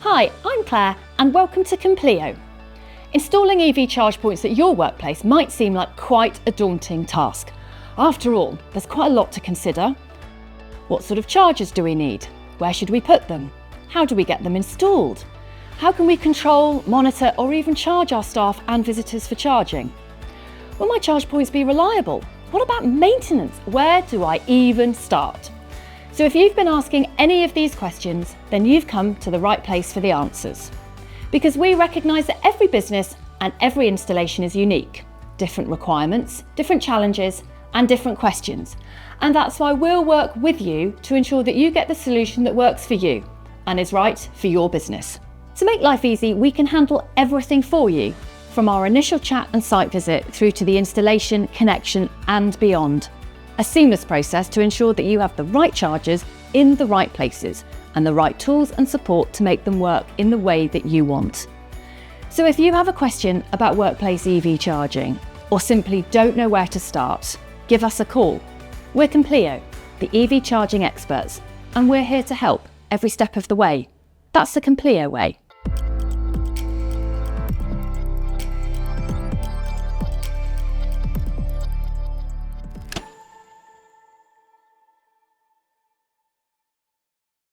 Hi, I'm Claire and welcome to Compleo. Installing EV charge points at your workplace might seem like quite a daunting task. After all, there's quite a lot to consider. What sort of chargers do we need? Where should we put them? How do we get them installed? How can we control, monitor or even charge our staff and visitors for charging? Will my charge points be reliable? What about maintenance? Where do I even start? So if you've been asking any of these questions, then you've come to the right place for the answers. Because we recognise that every business and every installation is unique. Different requirements, different challenges and different questions. And that's why we'll work with you to ensure that you get the solution that works for you and is right for your business. To make life easy, we can handle everything for you, from our initial chat and site visit through to the installation, connection and beyond. A seamless process to ensure that you have the right chargers in the right places and the right tools and support to make them work in the way that you want. So if you have a question about workplace EV charging or simply don't know where to start, give us a call. We're Compleo, the EV charging experts, and we're here to help every step of the way. That's the Compleo way.